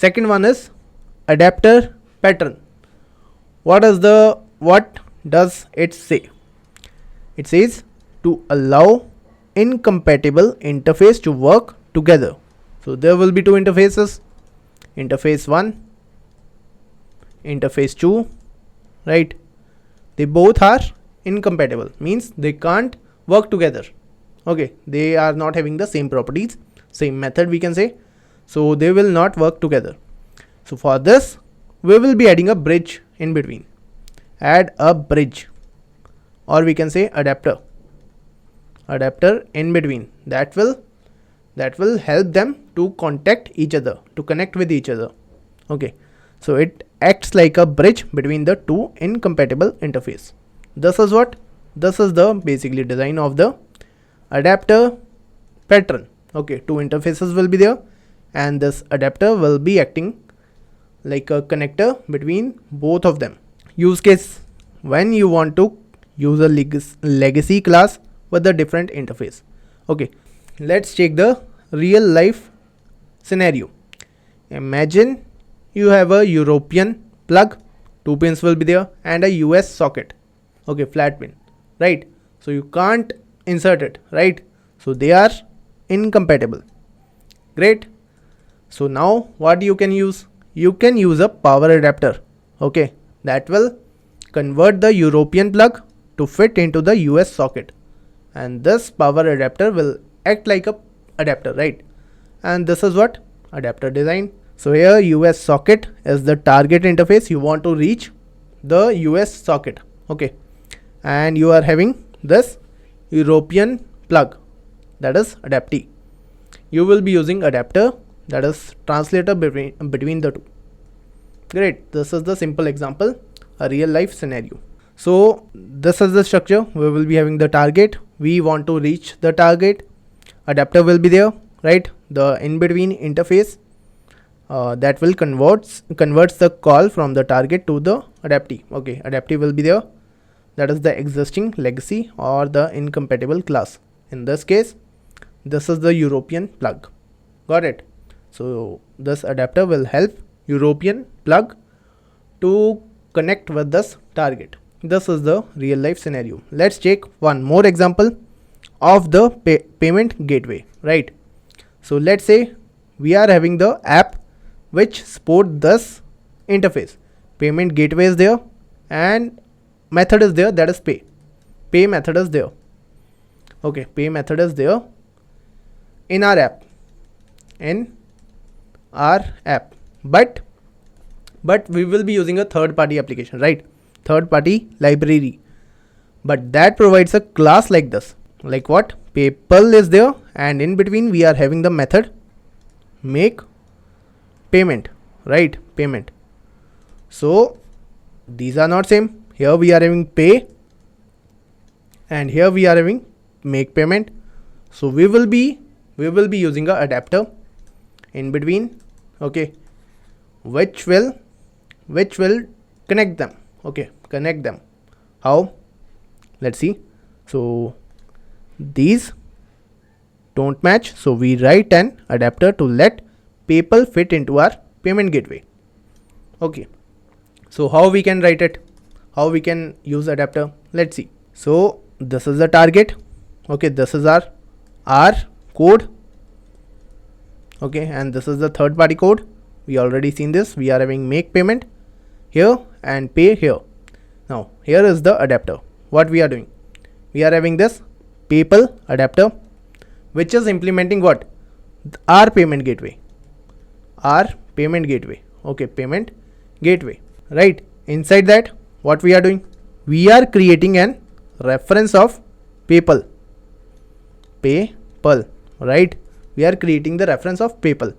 Second one is adapter pattern. What does it say? It says to allow incompatible interface to work together. So there will be two interfaces, interface 1, interface 2, right? They both are incompatible, means they can't work together. Okay, they are not having the same properties, same method we can say, so they will not work together. So for this we will be adding a bridge in between. Add a bridge, or we can say adapter in between, that will help them to contact each other, to connect with each other. Okay, so it acts like a bridge between the two incompatible interface. This is the basically design of the adapter pattern. Okay, two interfaces will be there, and this adapter will be acting like a connector between both of them. Use case: when you want to use a legacy class with a different interface. Okay, let's check the real life scenario. Imagine you have a European plug, 2 pins will be there, and a US socket. Okay, flat pin, right? So you can't insert it, right? So they are incompatible. Great. So now what you can use? You can use a power adapter. Okay, that will convert the European plug to fit into the US socket, and this power adapter will act like a adapter, right? And this is what adapter design. So here US socket is the target interface. You want to reach the US socket. Okay, and you are having this European plug, that is adaptee. You will be using adapter, that is translator between the two. Great. This is the simple example, a real life scenario. So this is the structure. We will be having the target. We want to reach the target. Adapter will be there, right? The in between interface that will converts the call from the target to the adaptee. Okay, adaptee will be there. That is the existing legacy or the incompatible class. In this case, this is the European plug. Got it? So this adapter will help European plug to connect with this target. This is the real life scenario. Let's take one more example of the payment gateway, right? So let's say we are having the app which support this interface. Payment gateway is there and method is there, that is pay method is there. Okay, pay method is there in our app, but we will be using a third party application, right? Third party library, but that provides a class like this. Like what? PayPal is there, and in between we are having the method make payment, right? Payment. So these are not same. Here we are having pay, and here we are having make payment. So we will be using a adapter in between, okay, which will connect them. Okay, connect them. How? Let's see. So these don't match, so we write an adapter to let PayPal fit into our payment gateway. Okay, so how we can write it, how we can use adapter? Let's see. So this is the target. Okay, this is our code. Okay, and this is the third party code. We already seen this. We are having make payment here and pay here. Now here is the adapter. What we are doing? We are having this PayPal adapter, which is implementing what? Our payment gateway. Okay, payment gateway, right? Inside that, what we are doing? We are creating an reference of PayPal, right? We are creating the reference of PayPal,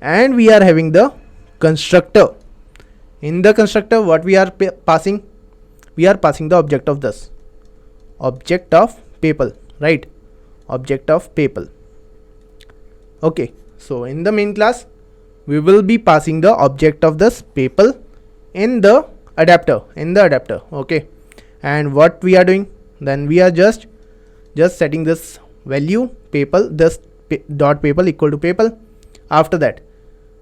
and we are having the constructor. In the constructor, what we are passing? We are passing the object of this, object of PayPal, right? Object of PayPal. Okay, so in the main class, we will be passing the object of this PayPal in the adapter, okay. And what we are doing? Then we are just setting this value PayPal, this dot PayPal equal to PayPal. After that,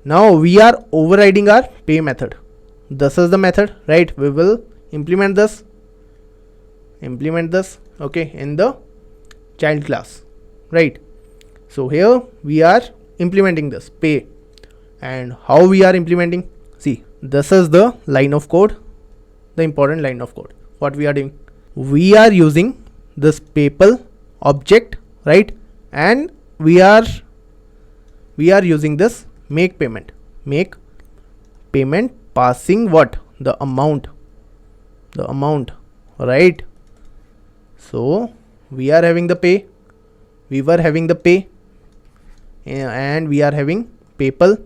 Now we are overriding our pay method. This is the method, right? We will implement this okay, in the child class, right? So here we are implementing this pay. And how we are implementing? See, this is the line of code, the important line of code. What we are doing? We are using this PayPal object, right? And we are using this make payment passing what? The amount, right? So we are having the pay, we were having the pay, and we are having PayPal.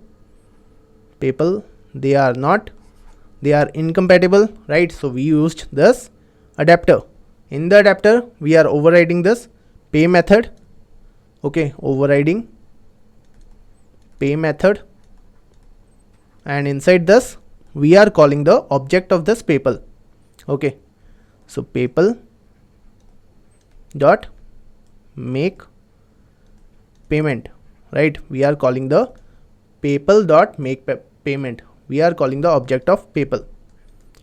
They are incompatible, right? So we used this adapter. In the adapter we are overriding this pay method, okay, overriding pay method, and inside this we are calling the object of this PayPal, okay. So PayPal dot make payment, right? We are calling the PayPal dot make payment. We are calling the object of PayPal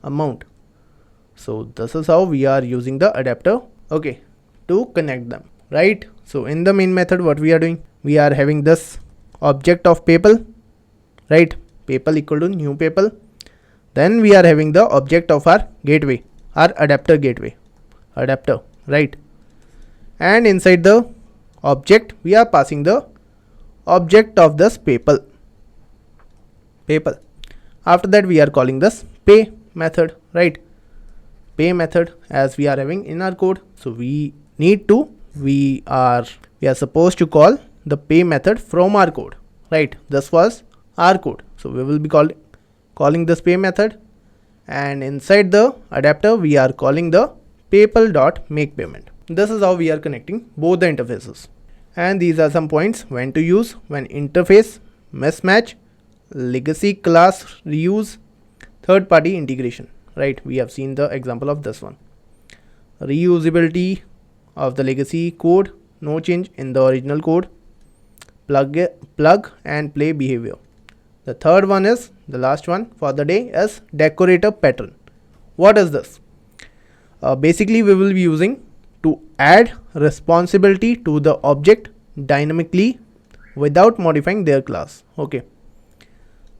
amount. So this is how we are using the adapter, okay, to connect them, right? So in the main method, what we are doing? We are having this object of PayPal, right? PayPal equal to new PayPal. Then we are having the object of our gateway, our adapter gateway, adapter, right? And inside the object we are passing the object of this PayPal. After that we are calling this pay method, right? Pay method as we are having in our code. So we are supposed to call the pay method from our code, right? This was our code. So we will be calling this pay method, and inside the adapter we are calling the PayPal dot make payment. This is how we are connecting both the interfaces. And these are some points when to use: when interface mismatch, legacy class reuse, third party integration, right? We have seen the example of this one. Reusability of the legacy code, no change in the original code, plug and play behavior. The third one is, the last one for the day, is decorator pattern. What is this? Basically we will be using to add responsibility to the object dynamically without modifying their class, okay.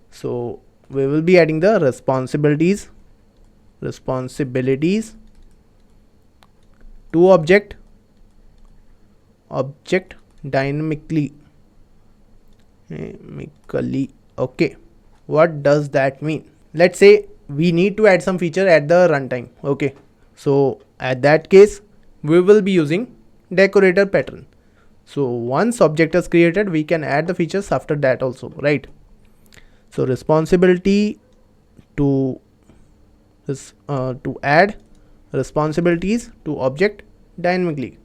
So we will be adding the responsibilities to object dynamically, okay. What does that mean? Let's say we need to add some feature at the runtime, okay. So at that case we will be using decorator pattern. So once object is created, we can add the features after that also, right? So responsibility to add responsibilities to object dynamically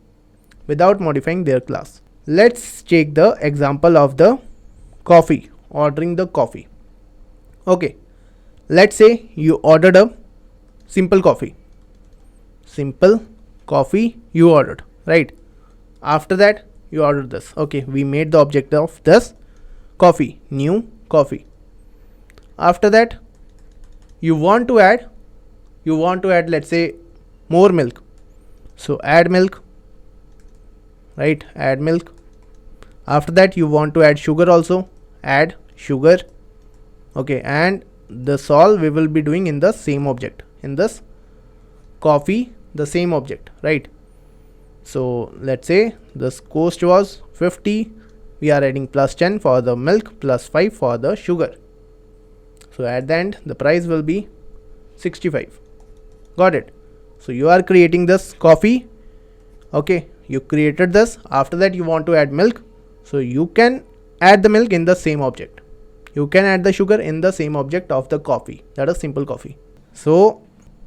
without modifying their class. Let's take the example of the coffee, ordering the coffee, okay. Let's say you ordered a simple coffee you ordered, right? After that you ordered this, okay. We made the object of this coffee, new coffee. After that you want to add let's say more milk, so add milk, right? Add milk. After that you want to add sugar also, add sugar, okay. And this all we will be doing in the same object, in this coffee, the same object, right? So let's say this cost was 50, we are adding plus 10 for the milk, plus 5 for the sugar. So at the end the price will be 65. Got it? So you are creating this coffee, okay. You created this. After that you want to add milk, so you can add the milk in the same object, you can add the sugar in the same object of the coffee, that is simple coffee. So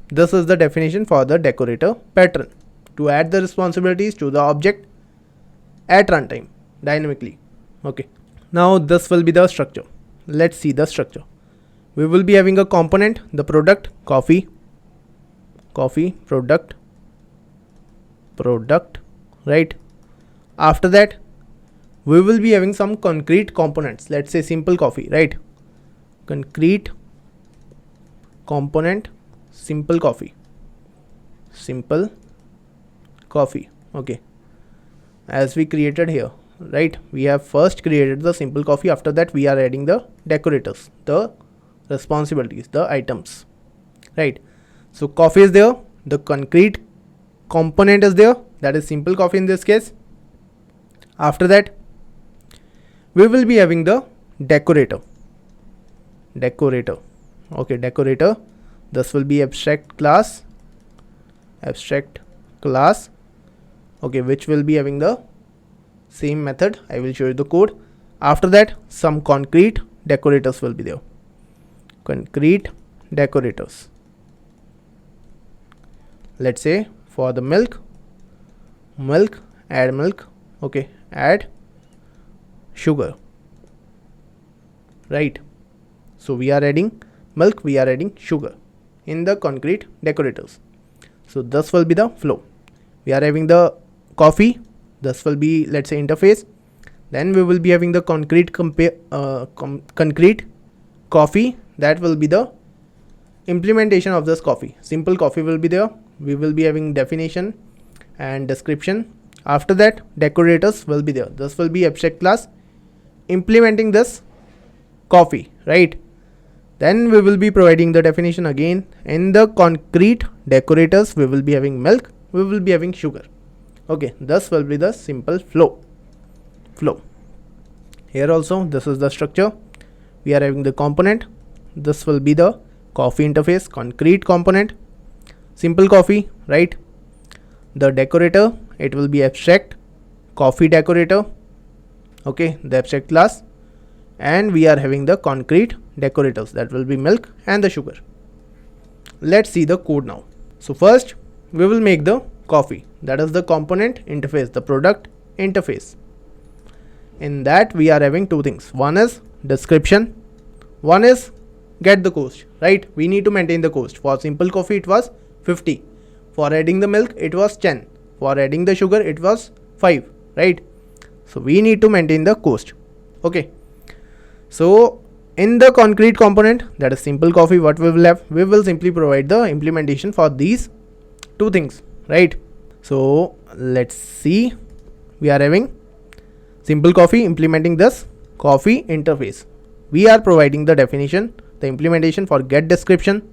this is the definition for the decorator pattern, to add the responsibilities to the object at runtime dynamically, okay. Now this will be the structure. Let's see the structure. We will be having a component, the product coffee product, right? After that we will be having some concrete components, let's say simple coffee, right? concrete component simple coffee. Okay, as we created here, right? We have first created the simple coffee. After that we are adding the decorators, the responsibilities, the items, right? So coffee is there, the concrete component is there, that is simple coffee in this case. After that we will be having the decorator. Okay, decorator, this will be abstract class, okay, which will be having the same method. I will show you the code. After that some concrete decorators will be there, concrete decorators. Let's say for the milk, add milk, okay, add sugar, right? So we are adding milk, we are adding sugar in the concrete decorators. So this will be the flow. We are having the coffee, this will be, let's say, interface. Then we will be having the concrete concrete coffee, that will be the implementation of this coffee. Simple coffee will be there. We will be having definition and description. After that decorators will be there. This will be abstract class implementing this coffee, right? Then we will be providing the definition again. In the concrete decorators we will be having milk, we will be having sugar. Okay, this will be the simple flow. Here also this is the structure. We are having the component, this will be the coffee interface, concrete component, simple coffee, right? The decorator, it will be abstract coffee decorator, okay, the abstract class. And we are having the concrete decorators, that will be milk and the sugar. Let's see the code now. So first we will make the coffee, that is the component interface, the product interface. In that we are having two things, one is description, one is get the cost, right? We need to maintain the cost. For simple coffee it was 50, for adding the milk it was 10, for adding the sugar it was 5, right? So we need to maintain the cost. Okay, so in the concrete component, that is simple coffee, what we will have, we will simply provide the implementation for these two things, right? So let's see, we are having simple coffee implementing this coffee interface. We are providing the definition, the implementation for get description,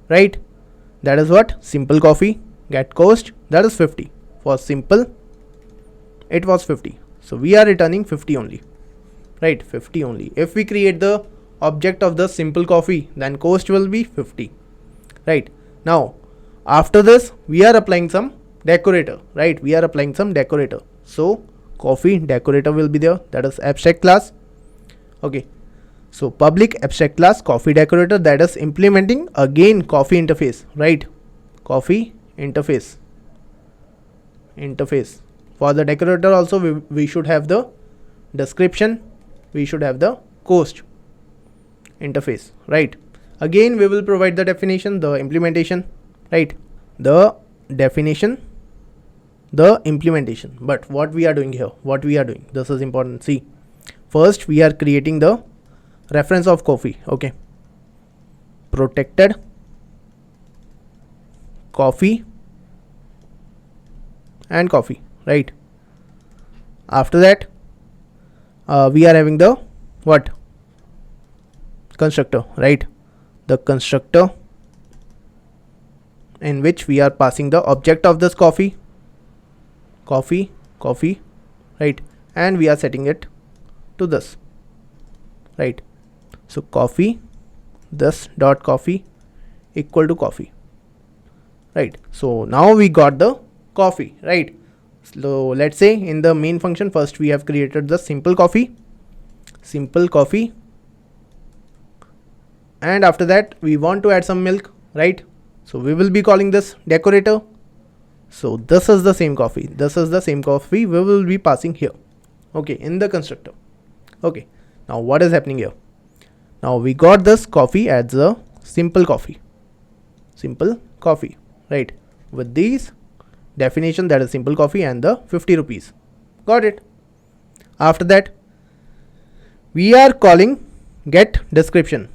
right? That is what simple coffee, get cost, that is 50. For simple it was 50, so we are returning 50 only, right? 50 only. If we create the object of the simple coffee, then cost will be 50, right? Now after this we are applying some decorator, right? We are applying some decorator. So coffee decorator will be there, that is abstract class. Okay, so public abstract class coffee decorator, that is implementing again coffee interface, right? Coffee interface. For the decorator also we should have the description, we should have the cost interface, right? Again we will provide the definition, the implementation, right? The definition, the implementation. But what we are doing here, this is important. See, first we are creating the reference of coffee, okay, protected coffee and coffee, right? After that we are having the what, constructor, right? The constructor in which we are passing the object of this coffee, right? And we are setting it to this, right? So coffee, this dot coffee equal to coffee, right? So now we got the coffee, right? So let's say in the main function first we have created the simple coffee, and after that we want to add some milk, right? So we will be calling this decorator. So this is the same coffee, we will be passing here, okay, in the constructor. Okay, now what is happening here? Now we got this coffee as a simple coffee, right? With these definition, that is simple coffee and the 50 rupees. Got it? After that we are calling get description.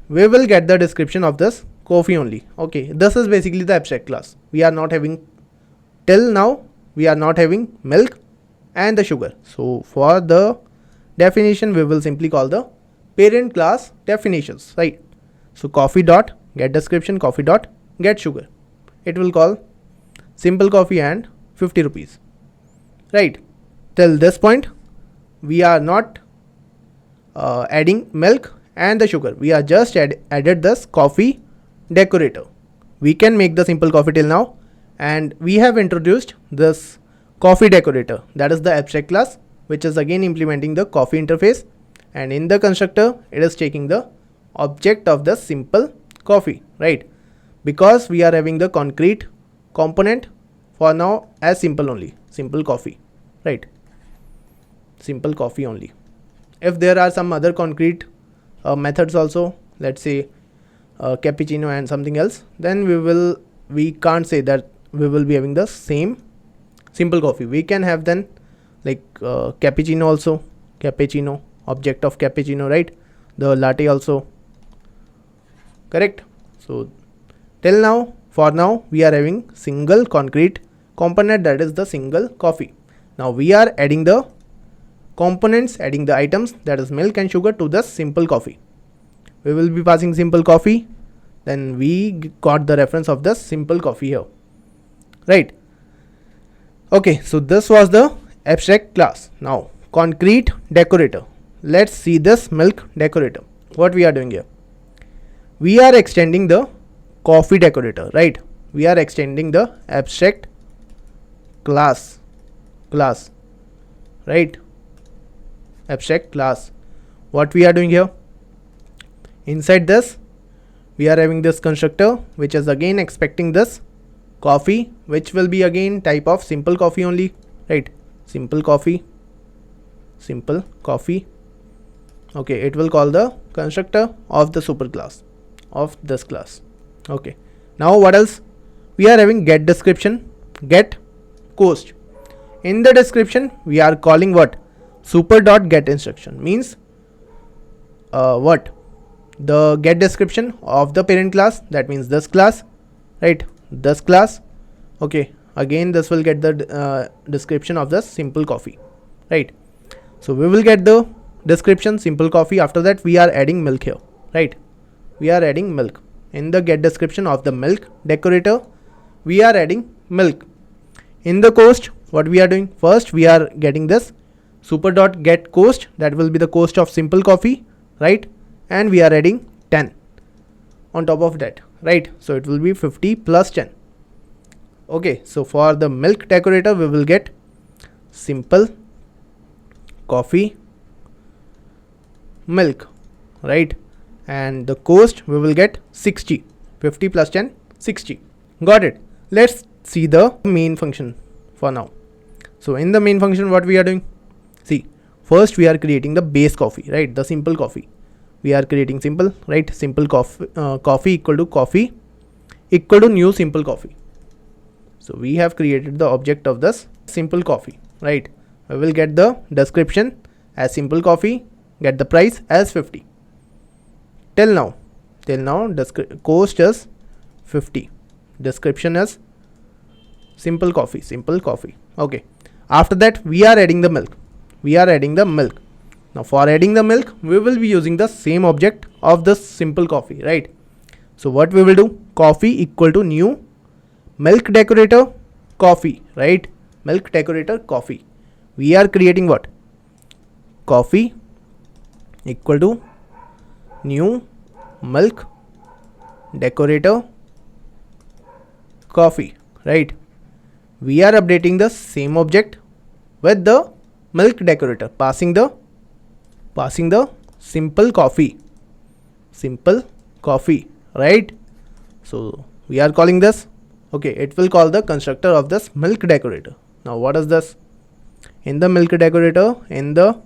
We will get the description of this coffee only. Okay, this is basically the abstract class. We are not having, till now we are not having milk and the sugar. So for the definition we will simply call the parent class definitions, right? So coffee dot get description, coffee dot get sugar. It will call simple coffee and 50 rupees, right? Till this point we are not adding milk and the sugar. We are just added this coffee decorator. We can make the simple coffee till now, and we have introduced this coffee decorator, that is the abstract class, which is again implementing the coffee interface, and in the constructor it is taking the object of the simple coffee, right? Because we are having the concrete component for now as simple only, simple coffee, right? Simple coffee only. If there are some other concrete methods also, let's say cappuccino and something else, then we can't say that we will be having the same simple coffee. We can have then like cappuccino also, cappuccino, object of cappuccino, right? The latte also, correct? So till now, for now we are having single concrete component, that is the single coffee. Now we are adding the components, adding the items, that is milk and sugar, to the simple coffee. We will be passing simple coffee, then we got the reference of the simple coffee here, right? Okay, so this was the abstract class. Now concrete decorator. Let's see this milk decorator. What we are doing here, we are extending the coffee decorator, right? We are extending the abstract class, right? Abstract class. What we are doing here, inside this we are having this constructor, which is again expecting this coffee, which will be again type of simple coffee only, right? Simple coffee, simple coffee. Okay, it will call the constructor of the super class of this class. Okay, now what else? We are having get description, get cost. In the description we are calling what? Super dot get instruction. Means what? The get description of the parent class, that means this class, right? This class. Okay, again this will get the description of the simple coffee, right? So we will get the description simple coffee. After that we are adding milk here, right? We are adding milk in the get description of the milk decorator. We are adding milk. In the cost, what we are doing, first we are getting this super dot get cost, that will be the cost of simple coffee, right? And we are adding 10 on top of that, right? So it will be 50 plus 10. Okay, so for the milk decorator we will get simple coffee milk, right? And the cost we will get 60. 50 plus 10, 60. Got it. Let's see the main function for now. So in the main function what we are doing, see, first we are creating the base coffee, right? The simple coffee we are creating simple, right? Simple coffee equal to new simple coffee. So we have created the object of this simple coffee, right? We will get the description as simple coffee, get the price as 50. Till now cost is 50, description is simple coffee. Okay, after that we are adding the milk. Now for adding the milk we will be using the same object of the simple coffee, right? So what we will do, coffee equal to new milk decorator coffee, right? Milk decorator coffee. We are creating what? Coffee equal to new milk decorator coffee, right? We are updating the same object with the milk decorator, passing the simple coffee, right? So we are calling this, okay, it will call the constructor of this milk decorator. Now what is this? In the milk decorator, in the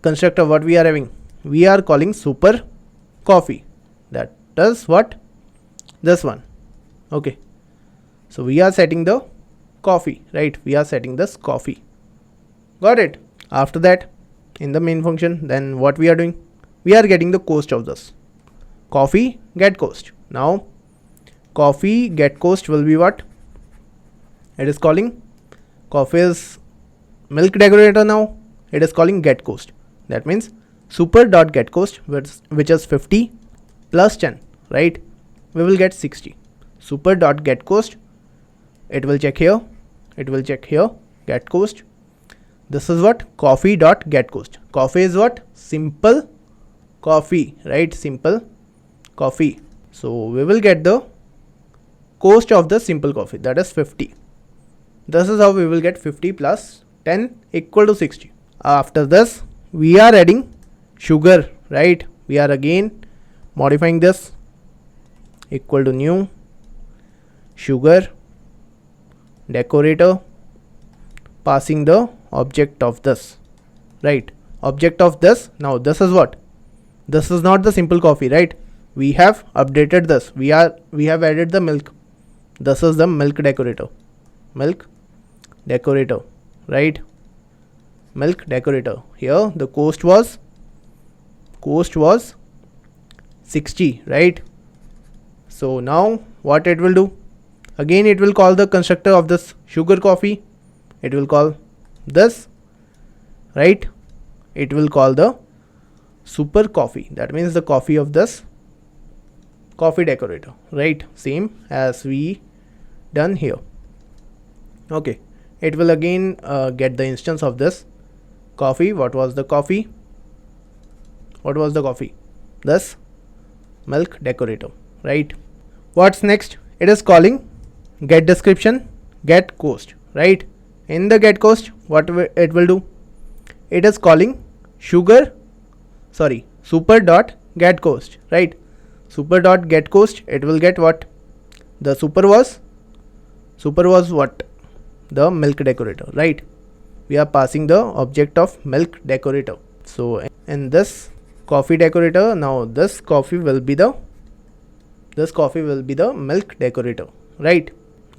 constructor, what we are having, we are calling super coffee, that is what? This one. Okay, so we are setting the coffee, right? We are setting this coffee. Got it. After that, in the main function. Then what we are doing, we are getting the cost of this. Coffee get cost. Now coffee get cost will be what? It is calling coffee is milk decorator. Now it is calling get cost. That means super dot get cost, which is 50 plus 10, right? We will get 60. Super dot get cost, it will check here, it will check here, get cost. This is what? Coffee dot get cost. Coffee is what? Simple coffee, right? Simple coffee. So we will get the cost of the simple coffee, that is 50. This is how we will get 50 plus 10 equal to 60. After this, we are adding sugar, right? We are again modifying this, equal to new sugar decorator, passing the object of this, right? Object of this. Now this is what? This is not the simple coffee, right? We have updated this. We have added the milk. This is the milk decorator. Milk decorator, right? Milk decorator. Here the cost was 60, right? So now what it will do? Again it will call the constructor of this sugar coffee. It will call this, right? It will call the super coffee. That means the coffee of this coffee decorator, right? Same as we done here. Okay. It will again get the instance of this coffee. What was the coffee? What was the coffee? This milk decorator, right? What's next? It is calling get description, get cost, right? In the get cost, what it will do? It is calling super dot get cost, right? Super dot get cost. It will get what? The super was what? The milk decorator, right? We are passing the object of milk decorator. So in this coffee decorator, now this coffee will be the milk decorator, right?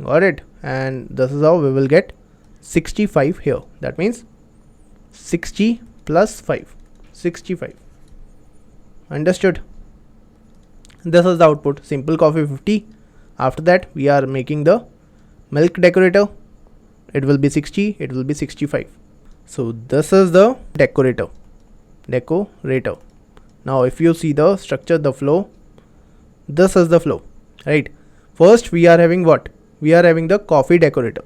Got it? And this is how we will get 65 here. That means 60 plus 5, 65. Understood? This is the output. Simple coffee 50. After that we are making the milk decorator. It will be 60, it will be 65. So this is the decorator. Now if you see the structure, the flow, this is the flow, right? First we are having what? We are having the coffee decorator,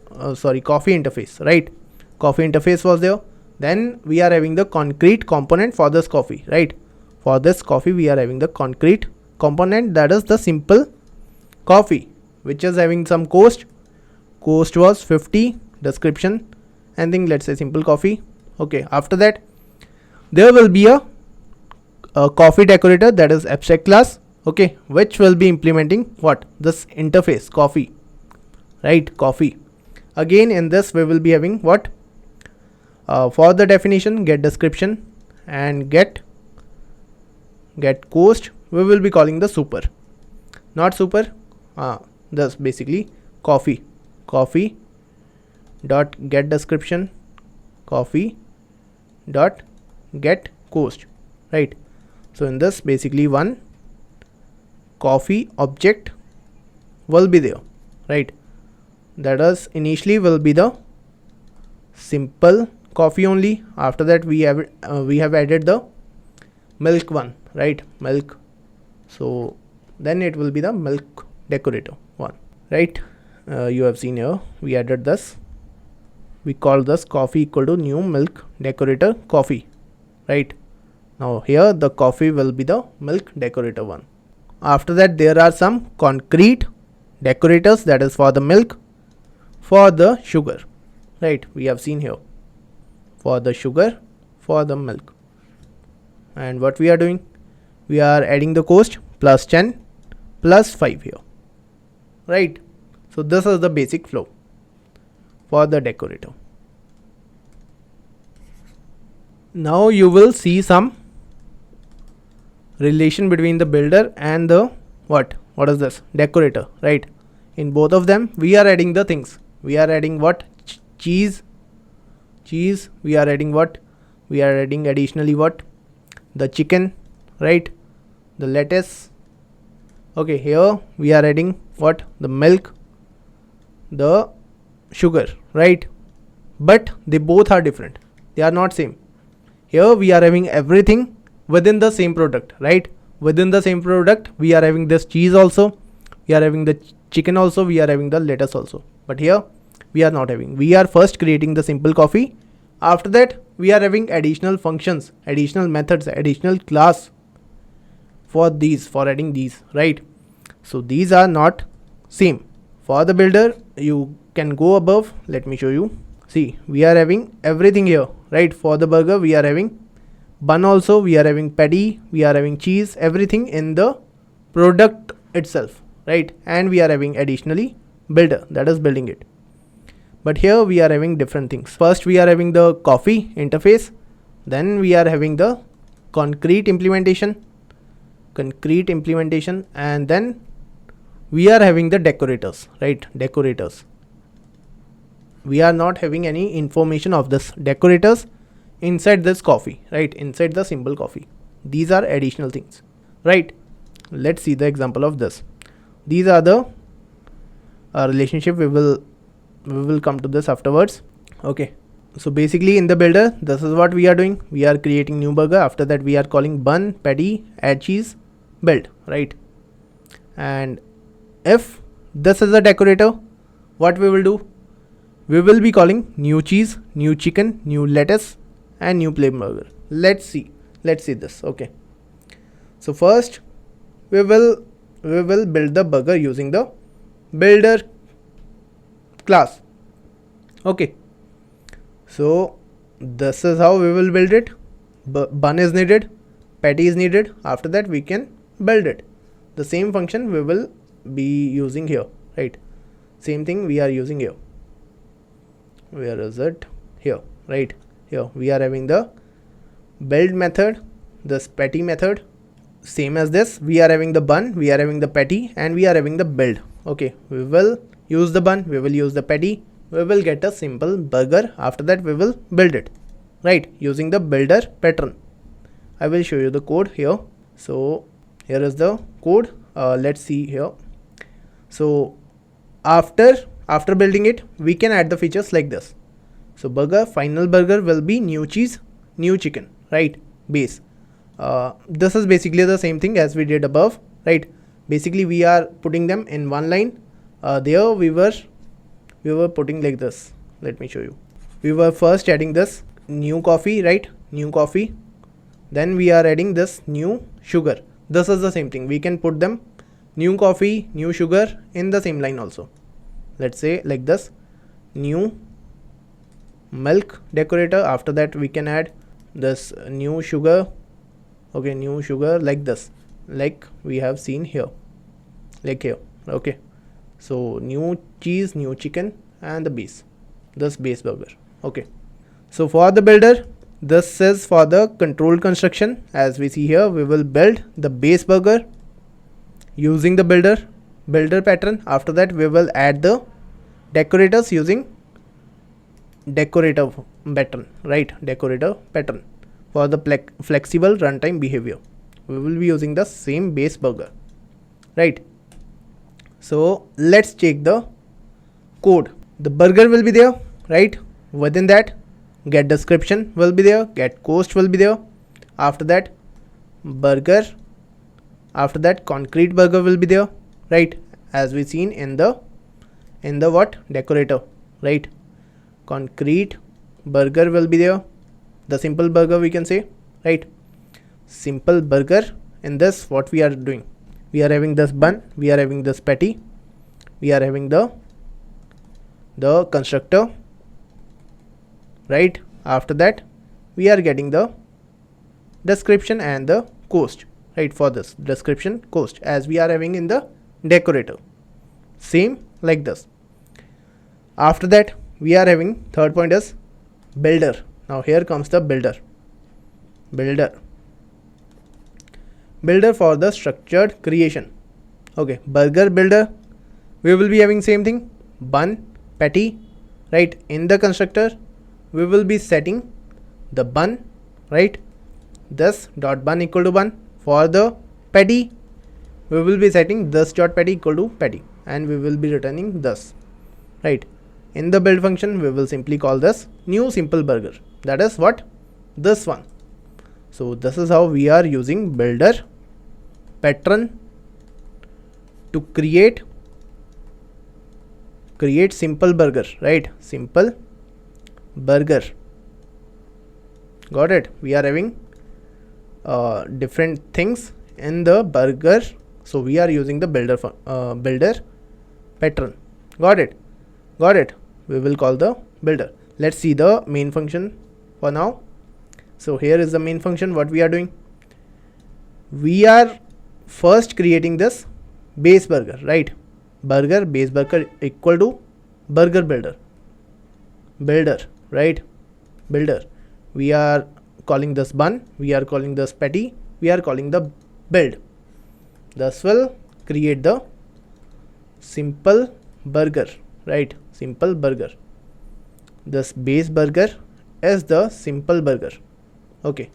coffee interface, right? Coffee interface was there. Then we are having the concrete component for this coffee, right? For this coffee we are having the concrete component, that is the simple coffee, which is having some cost. Cost was 50. Description, anything, let's say simple coffee. Okay. After that there will be a coffee decorator, that is abstract class, okay, which will be implementing what? This interface coffee, right? Coffee. Again in this we will be having what? For the definition, get description and get cost, we will be calling the super, not super, this basically coffee dot get description, coffee dot get cost, right? So in this basically one coffee object will be there, right? That is initially will be the simple coffee only. After that we have added the milk one, right? Milk. So then it will be the milk decorator one, right? You have seen here we added this. We call this coffee equal to new milk decorator coffee, right? Now here the coffee will be the milk decorator one. After that there are some concrete decorators, that is for the milk, for the sugar, right? We have seen here for the sugar, for the milk. And what we are doing? We are adding the cost plus 10 plus 5 here, right? So this is the basic flow for the decorator. Now you will see some relation between the builder and the what is this? Decorator, right? In both of them we are adding the things. We are adding what? Cheese. We are adding what? we are adding additionally what? The chicken, right? The lettuce. Okay, here we are adding what? The milk, the sugar, right? But they both are different, they are not same. Here we are having everything within the same product, right? Within the same product we are having this cheese also, we are having the chicken also, we are having the lettuce also. But here we are not having. We are first creating the simple coffee. After that we are having additional functions, additional methods, additional class for these, for adding these, right? So these are not same. For the builder you can go above. Let me show you. See, we are having everything here, right? For the burger we are having bun also, we are having patty, we are having cheese, everything in the product itself, right? And we are having additionally builder, that is building it. But here we are having different things. First we are having the coffee interface, then we are having the concrete implementation, and then we are having the decorators, right? Decorators. We are not having any information of this decorators inside this coffee, right? Inside the simple coffee. These are additional things, right? Let's see the example of this. These are the relationship. We will come to this afterwards. Okay, so basically in the builder this is what we are doing. We are creating new burger. After that we are calling bun, patty, add cheese, build, right? And if this is a decorator, what we will do? We will be calling new cheese, new chicken, new lettuce, and new plain burger. Let's see this. Okay, so first we will build the burger using the builder class. Okay, so this is how we will build it. Bun is needed, patty is needed. After that we can build it. The same function we will be using here, right? Same thing we are using here. Where is it? Here, right? Here we are having the build method, this patty method. Same as this, we are having the bun, we are having the patty, and we are having the build. Okay, we will use the bun, we will use the patty, we will get a simple burger. After that we will build it, right? Using the builder pattern. I will show you the code here. So here is the code. Let's see here. So after building it, we can add the features like this. So final burger will be new cheese, new chicken, right? Base. This is basically the same thing as we did above, right? Basically we are putting them in one line. There we were putting like this. Let me show you. We were first adding this new coffee, right? New coffee. Then we are adding this new sugar. This is the same thing. We can put them new coffee, new sugar in the same line also. Let's say like this, new milk decorator. After that we can add this new sugar. Okay, new sugar like this, like we have seen here, like here. Okay, so new cheese, new chicken, and the base, this base burger. Okay, so for the builder, this is for the control construction. As we see here, we will build the base burger using the builder pattern. After that we will add the decorators using decorator pattern, right? Decorator pattern. For the flexible runtime behavior, we will be using the same base burger, right? So let's check the code. The burger will be there, right? Within that, get description will be there, get cost will be there. After that, burger. After that, concrete burger will be there, right? As we seen in the what? Decorator, right? Concrete burger will be there. The simple burger we can say, right? Simple burger. In this, what we are doing? We are having this bun, we are having this patty, we are having the constructor, right? After that we are getting the description and the cost, right? For this description, cost, as we are having in the decorator, same like this. After that we are having third point is builder. Now here comes the builder for the structured creation. Okay, burger builder, we will be having same thing, bun, patty, right? In the constructor we will be setting the bun, right? This dot bun equal to 1. For the petty, we will be setting this dot petty equal to petty, and we will be returning this, right? In the build function, we will simply call this new simple burger. That is what? This one. So this is how we are using builder pattern to create simple burger, right? Simple burger. Got it? We are having different things in the burger, so we are using the builder pattern. Got it? We will call the builder. Let's see the main function for now. So here is the main function. What we are doing, we are first creating this base burger, right? Base burger equal to burger builder, right? Builder. We are calling this bun, we are calling this patty, we are calling the build. This will create the simple burger, right? Simple burger. This base burger is the simple burger. Okay,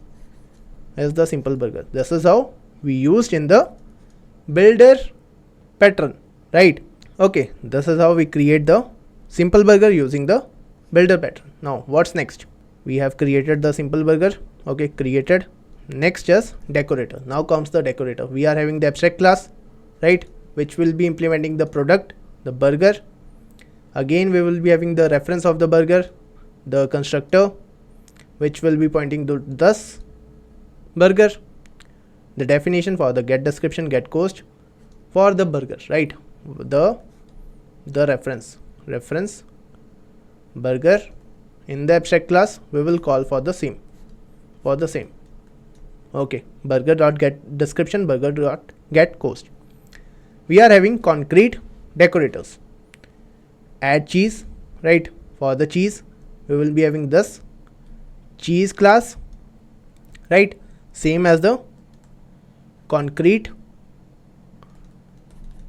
is the simple burger. This is how we used in the builder pattern, right? Okay, this is how we create the simple burger using the builder pattern. Now what's next? We have created the simple burger. Okay, created. Next is decorator. Now comes the decorator. We are having the abstract class, right, which will be implementing the product, the burger. Again, we will be having the reference of the burger, the constructor, which will be pointing to this burger, the definition for the get description, get cost for the burger, right? The reference burger. In the abstract class, we will call for the same. Okay, burger dot get description, burger dot get cost. We are having concrete decorators. Add cheese, right? For the cheese, we will be having this cheese class, right? Same as the concrete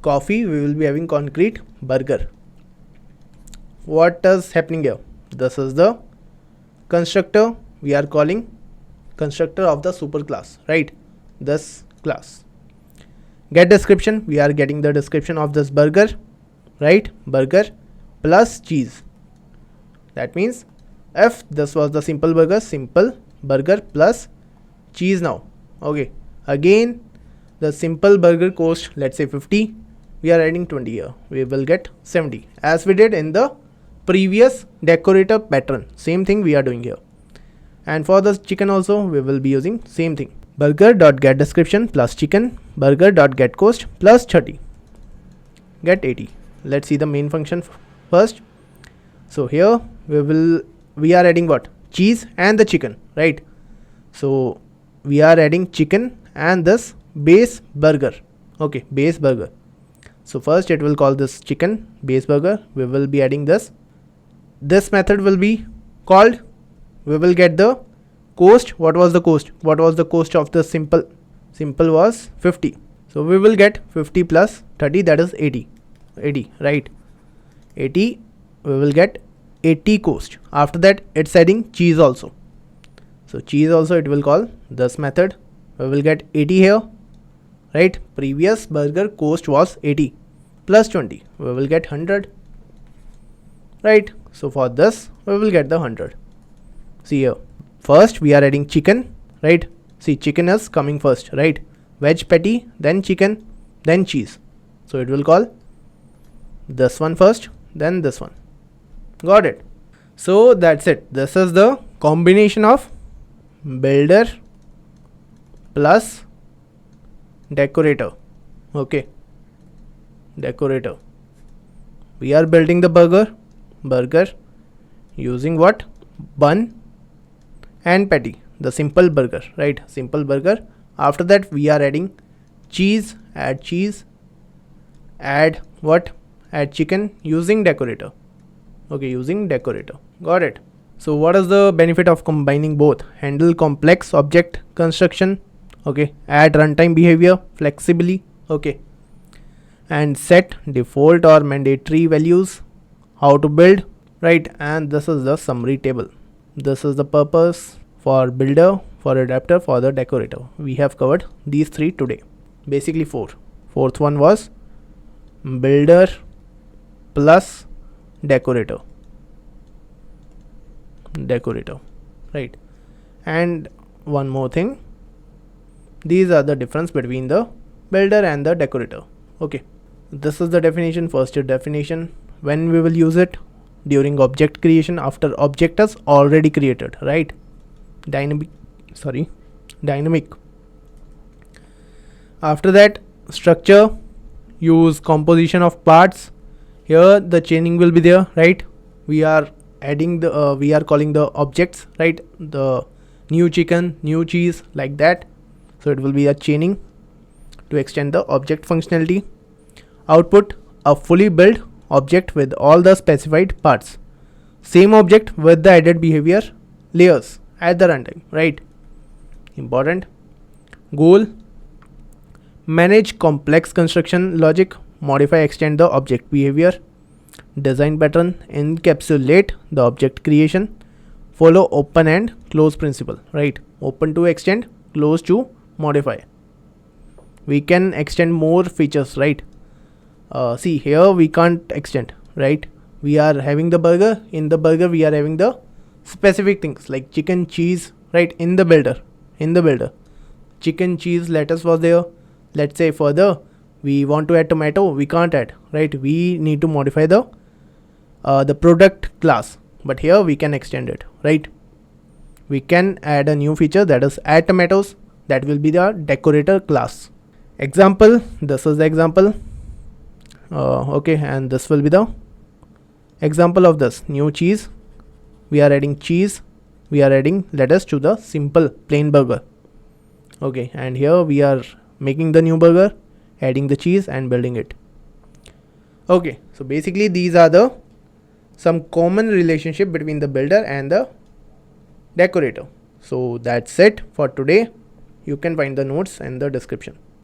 coffee, we will be having concrete burger. What is happening here? This is the constructor. We are calling constructor of the super class, right? This class. Get description, we are getting the description of this burger, right? Burger plus cheese. That means if this was the simple burger plus cheese now. Okay, again the simple burger cost, let's say 50, we are adding 20 here, we will get 70, as we did in the previous decorator pattern. Same thing we are doing here. And for the chicken also, we will be using same thing. Burger dot get description plus chicken, burger dot get cost plus 30, get 80. Let's see the main function first. So here we are adding what? Cheese and the chicken, right? So we are adding chicken and this base burger. Okay, base burger. So first it will call this chicken base burger. We will be adding this. This method will be called. We will get the cost. What was the cost? What was the cost of the simple? Simple was 50. So we will get 50 plus 30, that is 80. 80, right? 80, we will get 80 cost. After that, it's adding cheese also. So cheese also it will call this method. We will get 80 here, right? Previous burger cost was 80 plus 20. We will get 100, right? So for this, we will get the 100. See here, first we are adding chicken, right? See, chicken is coming first, right? Veg patty, then chicken, then cheese. So it will call this one first, then this one. Got it? So that's it. This is the combination of builder plus decorator. Okay, decorator. We are building the burger using what? Bun and patty, the simple burger, right? Simple burger. After that, we are adding cheese, add what? Add chicken using decorator. Okay, using decorator. Got it? So what is the benefit of combining both? Handle complex object construction. Okay, add runtime behavior flexibly. Okay, and set default or mandatory values. How to build, right? And this is the summary table. This is the purpose for builder for adapter for the decorator. We have covered these 3 today, basically 4. Fourth one was builder plus decorator, right? And one more thing, these are the difference between the builder and the decorator. Okay, this is the definition, first year definition. When we will use it? During object creation, after object is already created, right? Dynamic. After that, structure, use composition of parts. Here the chaining will be there, right? We are adding the we are calling the objects, right? The new chicken, new cheese, like that. So it will be a chaining to extend the object functionality. Output, a fully built object with all the specified parts. Same object with the added behavior layers at the runtime, right? Important. Goal, manage complex construction logic, modify, extend the object behavior. Design pattern, encapsulate the object creation. Follow open and close principle, right? Open to extend, close to modify. We can extend more features, right? See here we can't extend, right? We are having the burger. In the burger we are having the specific things like chicken, cheese, right? In the builder chicken, cheese, lettuce was there. Let's say further we want to add tomato, we can't add, right? We need to modify the product class, but here we can extend it, right? We can add a new feature, that is add tomatoes. That will be the decorator class. Example, this is the example. Okay, and this will be the example of this new cheese. We are adding cheese, we are adding lettuce to the simple plain burger. Okay, and here we are making the new burger, adding the cheese and building it. Okay, so basically these are the some common relationship between the builder and the decorator. So that's it for today. You can find the notes in the description.